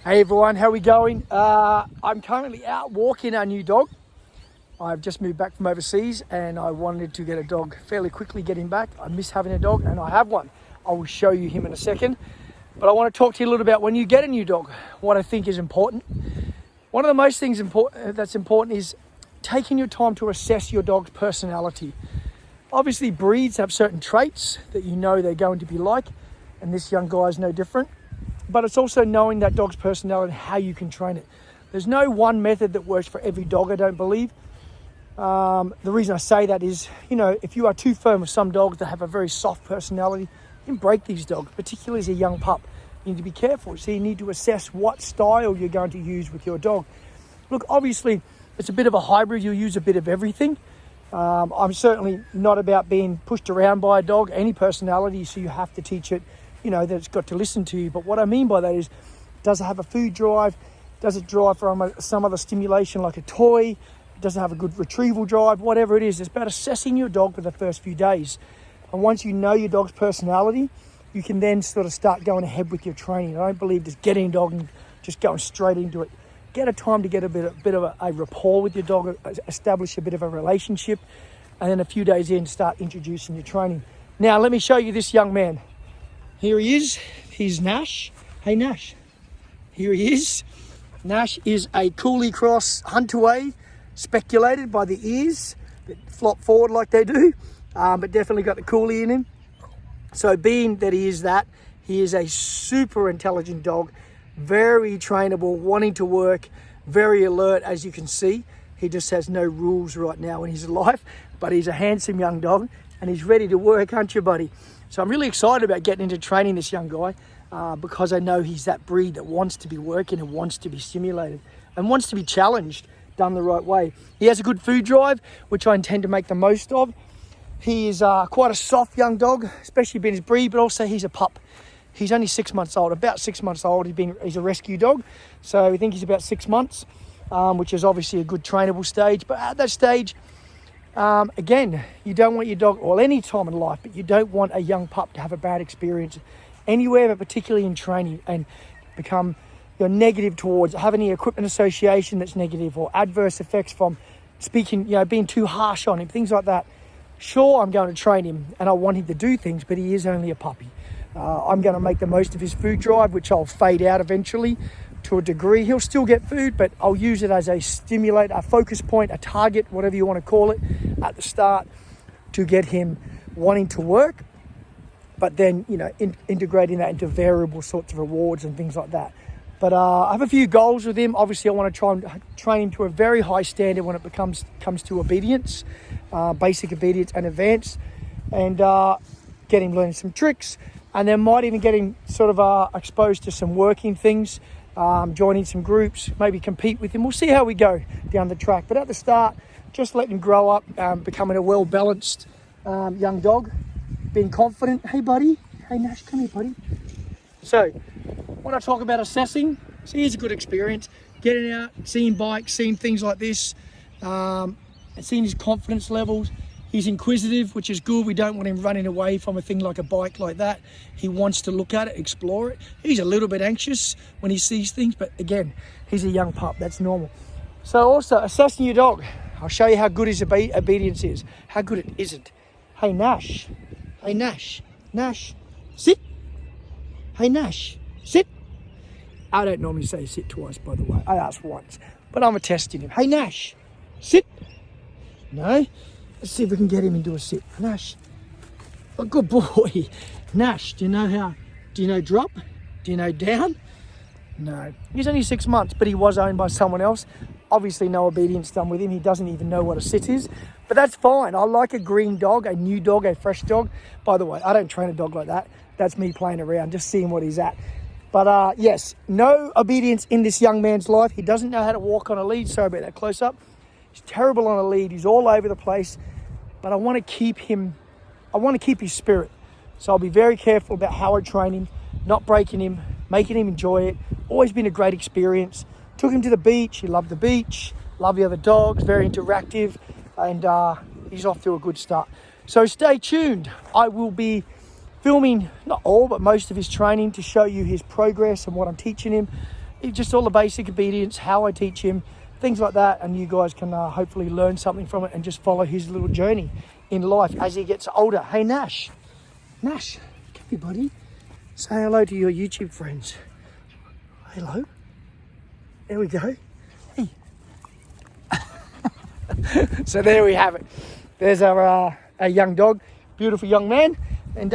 Hey everyone, how are we going? I'm currently out walking our new dog. I've just moved back from overseas and I wanted to get a dog fairly quickly, get him back. I miss having a dog and I have one. I will show you him in a second. But I want to talk to you a little about when you get a new dog, what I think is important. One of the most things that's important is taking your time to assess your dog's personality. Obviously breeds have certain traits that you know they're going to be like, and this young guy is no different. But it's also knowing that dog's personality and how you can train it. There's no one method that works for every dog, I don't believe. The reason I say that is, if you are too firm with some dogs that have a very soft personality, you can break these dogs, particularly as a young pup. You need to be careful. So you need to assess what style you're going to use with your dog. Look, obviously, it's a bit of a hybrid. You'll use a bit of everything. I'm certainly not about being pushed around by a dog, any personality, so you have to teach it that it's got to listen to you. But what I mean by that is, does it have a food drive? Does it drive from some other stimulation like a toy? Does it have a good retrieval drive? Whatever it is, it's about assessing your dog for the first few days. And once you know your dog's personality, you can then sort of start going ahead with your training. I don't believe just getting a dog and just going straight into it. Get a time to get a bit of a rapport with your dog, establish a bit of a relationship, and then a few days in, start introducing your training. Now, let me show you this young man. Here he is. He's Nash. Hey, Nash. Here he is. Nash is a Coolie Cross Huntaway, speculated by the ears that flop forward like they do, but definitely got the Coolie in him. So being that he is that, he is a super intelligent dog, very trainable, wanting to work, very alert, as you can see. He just has no rules right now in his life, but he's a handsome young dog and he's ready to work, aren't you, buddy? So I'm really excited about getting into training this young guy because I know he's that breed that wants to be working and wants to be stimulated and wants to be challenged, done the right way. He has a good food drive, which I intend to make the most of. He is quite a soft young dog, especially being his breed, but also he's a pup. He's only 6 months old, about 6 months old. He's a rescue dog, so I think he's about 6 months, which is obviously a good trainable stage. But at that stage, again, you don't want your dog, or any time in life, but you don't want a young pup to have a bad experience anywhere, but particularly in training, and become negative towards, have any equipment association that's negative, or adverse effects from speaking, being too harsh on him, things like that. Sure, I'm going to train him and I want him to do things, but he is only a puppy. I'm going to make the most of his food drive, which I'll fade out eventually to a degree. He'll still get food, but I'll use it as a stimulate, a focus point, a target, whatever you want to call it, at the start to get him wanting to work, but then, integrating that into variable sorts of rewards and things like that. But I have a few goals with him. Obviously, I want to try and train him to a very high standard when it comes to obedience, basic obedience and advanced, and get him learning some tricks. And then might even get him sort of exposed to some working things, joining some groups, maybe compete with him. We'll see how we go down the track. But at the start, just let him grow up, becoming a well-balanced young dog, being confident. Hey, buddy. Hey, Nash, come here, buddy. So, when I talk about assessing, so here's a good experience. Getting out, seeing bikes, seeing things like this, and seeing his confidence levels. He's inquisitive, which is good. We don't want him running away from a thing like a bike like that. He wants to look at it, explore it. He's a little bit anxious when he sees things, but again, he's a young pup. That's normal. So also, assessing your dog. I'll show you how good his obedience is, how good it isn't. Hey, Nash. Hey, Nash. Nash, sit. Hey, Nash, sit. I don't normally say sit twice, by the way. I asked once, but I'm testing him. Hey, Nash, sit. No. Let's see if we can get him into a sit. Nash, oh, good boy. Nash, do you know drop? Do you know down? No. He's only 6 months, but he was owned by someone else. Obviously no obedience done with him. He doesn't even know what a sit is, but that's fine. I like a green dog, a new dog, a fresh dog. By the way, I don't train a dog like that. That's me playing around, just seeing what he's at. But yes, no obedience in this young man's life. He doesn't know how to walk on a lead. Sorry about that close up. He's terrible on a lead. He's all over the place. But I want to keep his spirit. So I'll be very careful about how I train him, not breaking him, making him enjoy it. Always been a great experience. Took him to the beach. He loved the beach, loved the other dogs, very interactive, and he's off to a good start. So stay tuned. I will be filming, not all, but most of his training to show you his progress and what I'm teaching him. just all the basic obedience, how I teach him, things like that, and you guys can hopefully learn something from it and just follow his little journey in life as he gets older. Hey, Nash, come here, buddy. Say hello to your YouTube friends. Hello. There we go. Hey. So there we have it. There's our young dog, beautiful young man, and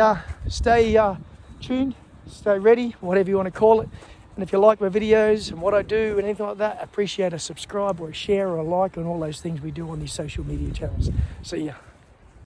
stay tuned, stay ready, whatever you want to call it. And if you like my videos and what I do and anything like that, appreciate a subscribe or a share or a like and all those things we do on these social media channels. See ya.